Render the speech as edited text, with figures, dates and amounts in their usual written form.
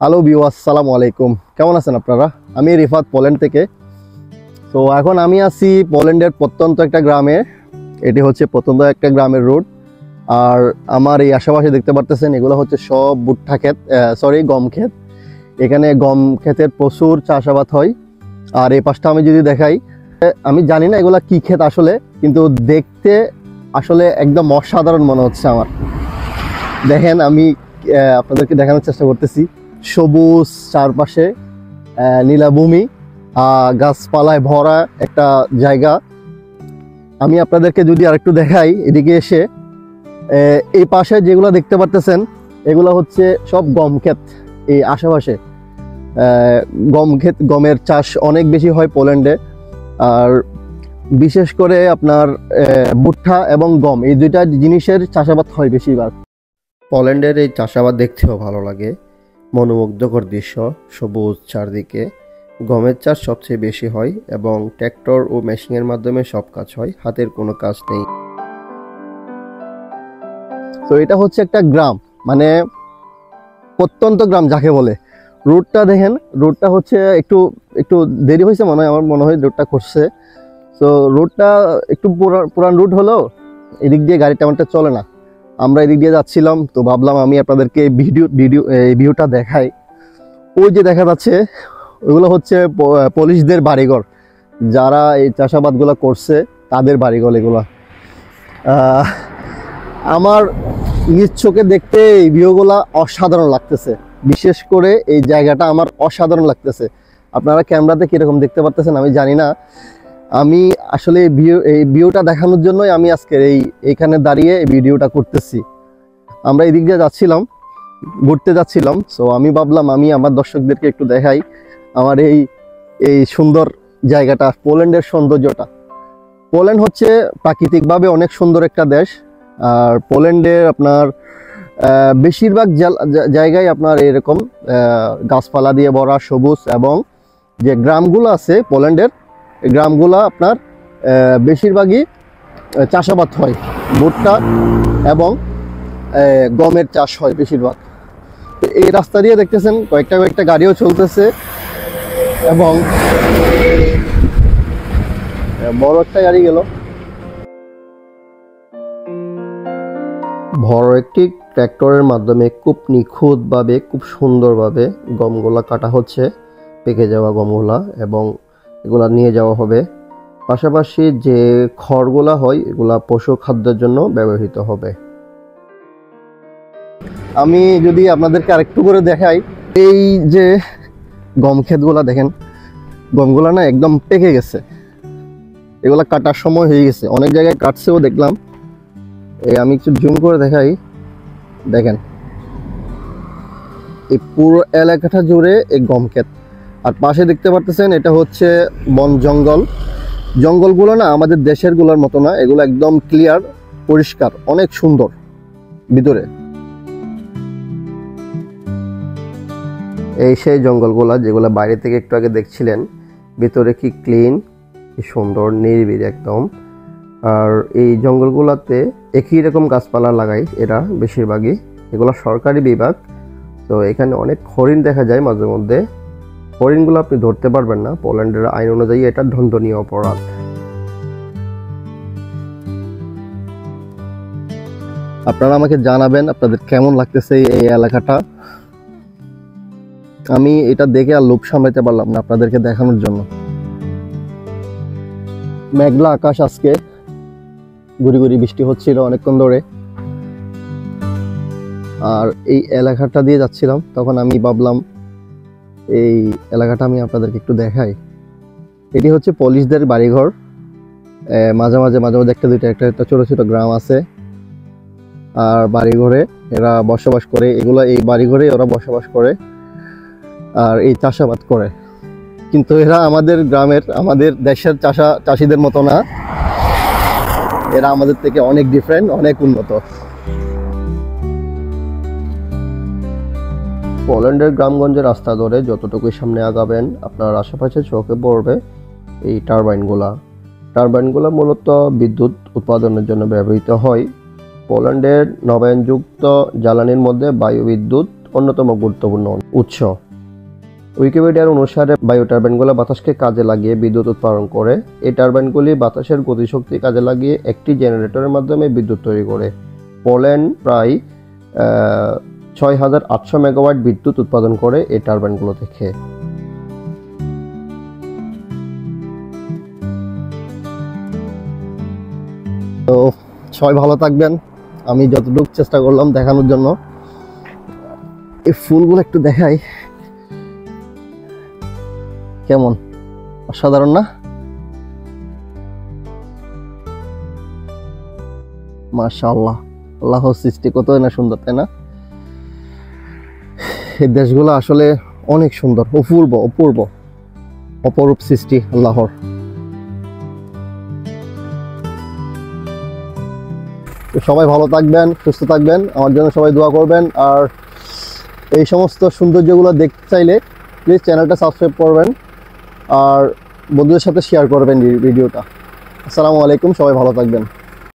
Hello viewers, আসসালামু আলাইকুম। কেমন আছেন আপনারা? আমি রিফাত, পোল্যান্ড থেকে। তো এখন আমি আছি পোল্যান্ডের প্রত্যন্ত একটা গ্রামে। এটি হচ্ছে প্রত্যন্ত একটা গ্রামের রোড। আর আমার এই আশেপাশে দেখতে পারতেছেন এগুলো হচ্ছে সব ভুট্টা ক্ষেত, গম ক্ষেত। এখানে গম ক্ষেতের প্রচুর চাষাবাদ হয়। আর এই পাশটা আমি যদি দেখাই, আমি জানি না এগুলা কি ক্ষেত আসলে, কিন্তু দেখতে আসলে একদম অসাধারণ মনে হচ্ছে আমার। দেখেন, আমি আপনাদেরকে দেখানোর চেষ্টা করতেছি। সবুজ চারপাশে, নীলাভূমি, গাছপালায় ভরা একটা জায়গা। আমি আপনাদেরকে যদি আরেকটু দেখাই, এদিকে এসে এই পাশে যেগুলো দেখতে পারতেছেন এগুলো হচ্ছে সব গম ক্ষেত। এই আশেপাশে গম ক্ষেত, গমের চাষ অনেক বেশি হয় পোল্যান্ডে। আর বিশেষ করে আপনার ভুট্টা এবং গম, এই দুইটা জিনিসের চাষাবাদ হয় বেশিরভাগ। পোল্যান্ডের এই চাষাবাদ দেখতেও ভালো লাগে, মনোমুগ্ধকর দৃশ্য, সবুজ চারদিকে। গমের চাষ সবচেয়ে বেশি হয় এবং ট্র্যাক্টর ও মেশিনের মাধ্যমে সব কাজ হয়, হাতের কোনো কাজ নেই। তো এটা হচ্ছে একটা গ্রাম, মানে প্রত্যন্ত গ্রাম যাকে বলে। রোডটা দেখেন, রোডটা হচ্ছে একটু একটু দেরি হয়েছে মনে হয়, আমার মনে হয় রোডটা করছে। তো রোডটা একটু পুরান রুট হলেও এদিক দিয়ে গাড়ি তেমনটা চলে না। আমরা এদিক দিয়ে যাচ্ছিলাম, তো ভাবলাম আমি আপনাদেরকে ভিডিওটা দেখাই। ওই যে দেখা যাচ্ছে ওগুলো হচ্ছে পুলিশদের বাড়িঘর, যারা এই চাষাবাদগুলো করছে তাদের বাড়িঘর এগুলো। আমার নিজ চোখে দেখতে এই ভিউগুলা অসাধারণ লাগতেছে। বিশেষ করে এই জায়গাটা আমার অসাধারণ লাগতেছে। আপনারা ক্যামেরাতে কীরকম দেখতে পারতেছেন আমি জানি না। আমি আসলে এই ভিউটা দেখানোর জন্যই আমি আজকের এইখানে দাঁড়িয়ে এই ভিডিওটা করতেছি। আমরা এদিক দিয়ে যাচ্ছিলাম, ঘুরতে যাচ্ছিলাম। সো আমি ভাবলাম আমি আমার দর্শকদেরকে একটু দেখাই আমার এই সুন্দর জায়গাটা, পোল্যান্ডের সৌন্দর্যটা। পোল্যান্ড হচ্ছে প্রাকৃতিকভাবে অনেক সুন্দর একটা দেশ। আর পোল্যান্ডের আপনার বেশিরভাগ জায়গায় আপনার এরকম গাছপালা দিয়ে ভরা, সবুজ, এবং যে গ্রামগুলো আছে পোল্যান্ডের, এই গ্রামগুলো আপনার বেশিরভাগই চাষাবাদ হয়, ভুট্টা এবং গমের চাষ হয় বেশিরভাগ। এই রাস্তা দিয়ে দেখতেছেন কয়েকটা গাড়িও চলতেছে, এবং বড় একটা গাড়ি গেল। বড় একটি ট্র্যাক্টরের মাধ্যমে খুব নিখুঁতভাবে, খুব সুন্দরভাবে গমগুলা কাটা হচ্ছে, পেকে যাওয়া গমগুলা, এবং এগুলা নিয়ে যাওয়া হবে। পাশাপাশি যে খড়গুলা হয় এগুলা পশু খাদ্যের জন্য ব্যবহৃত হবে। আমি যদি আপনাদেরকে আরেকটু করে দেখাই, এই যে গম ক্ষেতগুলা দেখেন, গমগুলা না একদম পেকে গেছে, এগুলা কাটার সময় হয়ে গেছে। অনেক জায়গায় কাটছেও দেখলাম। আমি একটু জুম করে দেখাই, দেখেন এই পুরো এলাকাটা জুড়ে এই গম ক্ষেত। আর পাশে দেখতে পারতেছেন এটা হচ্ছে বন জঙ্গল। জঙ্গলগুলো না আমাদের দেশের গুলোর মতো না, এগুলো একদম ক্লিয়ার, পরিষ্কার, অনেক সুন্দর ভিতরে। এই সেই জঙ্গলগুলা যেগুলো বাইরে থেকে একটু আগে দেখছিলেন, ভিতরে কি ক্লিন, কি সুন্দর, নিরিবিলি একদম। আর এই জঙ্গলগুলোতে একই রকম গাছপালা লাগায় এরা বেশিরভাগই, এগুলো সরকারি বিভাগ। তো এখানে অনেক হরিণ দেখা যায় মাঝে মধ্যে। হরিণগুলো আপনি ধরতে পারবেন না, পোল্যান্ডের আইন অনুযায়ী এটা দণ্ডনীয় অপরাধ। আপনারা আমাকে জানাবেন আপনাদের কেমন লাগতেছে এই এলাকাটা। আমি এটা দেখে আর লোভ সামলাতে পারলাম না আপনাদেরকে দেখানোর জন্য। মেঘলা আকাশ, আজকে গুড়ি গুড়ি বৃষ্টি হচ্ছিল অনেকক্ষণ ধরে। আর এই এলাকাটা দিয়ে যাচ্ছিলাম, তখন আমি ভাবলাম এই এলাকাটা আমি আপনাদেরকে একটু দেখাই। এটি হচ্ছে পুলিশদের বাড়িঘর। মাঝে মাঝে একটা দুইটা একটা ছোট ছোট গ্রাম আছে, আর বাড়িঘরে এরা বসবাস করে। এই বাড়িঘরে ওরা বসবাস করে আর এই চাষাবাদ করে। কিন্তু এরা আমাদের গ্রামের, আমাদের দেশের চাষিদের মতো না, এরা আমাদের থেকে অনেক ডিফারেন্ট, অনেক উন্নত। পোল্যান্ডের গ্রামগঞ্জের রাস্তা ধরে যতটুকু সামনে আগাবেন আপনার আশেপাশে চোখে পড়বে এই টারবাইনগুলো মূলত বিদ্যুৎ উৎপাদনের জন্য ব্যবহৃত হয়। পোল্যান্ডের নবায়নযুক্ত জ্বালানির মধ্যে বায়ু বিদ্যুৎ অন্যতম গুরুত্বপূর্ণ উৎস। উইকিপিডিয়ার অনুসারে বায়ু টারবাইনগুলো বাতাসকে কাজে লাগিয়ে বিদ্যুৎ উৎপাদন করে। এই টারবাইনগুলি বাতাসের গতিশক্তি কাজে লাগিয়ে একটি জেনারেটরের মাধ্যমে বিদ্যুৎ তৈরি করে। পোল্যান্ড প্রায় ৬,৮০০ মেগাওয়াট বিদ্যুৎ উৎপাদন করে এই টারবাইনগুলো থেকে। তো সবাই ভালো থাকবেন। আমি যতটুকু চেষ্টা করলাম দেখানোর জন্য। এই ফুলগুলো একটু দেখাই, কেমন অসাধারণ না? মাশাআল্লাহ, আল্লাহর সৃষ্টি কত না সুন্দর, তাই না? এই দেশগুলো আসলে অনেক সুন্দর, অপূর্ব অপূর্ব অপরূপ সৃষ্টি আল্লাহর। তো সবাই ভালো থাকবেন, সুস্থ থাকবেন, আমার জন্য সবাই দোয়া করবেন। আর এই সমস্ত সৌন্দর্যগুলো দেখতে চাইলে প্লিজ চ্যানেলটা সাবস্ক্রাইব করবেন আর বন্ধুদের সাথে শেয়ার করবেন ভিডিওটা। আসসালামু আলাইকুম, সবাই ভালো থাকবেন।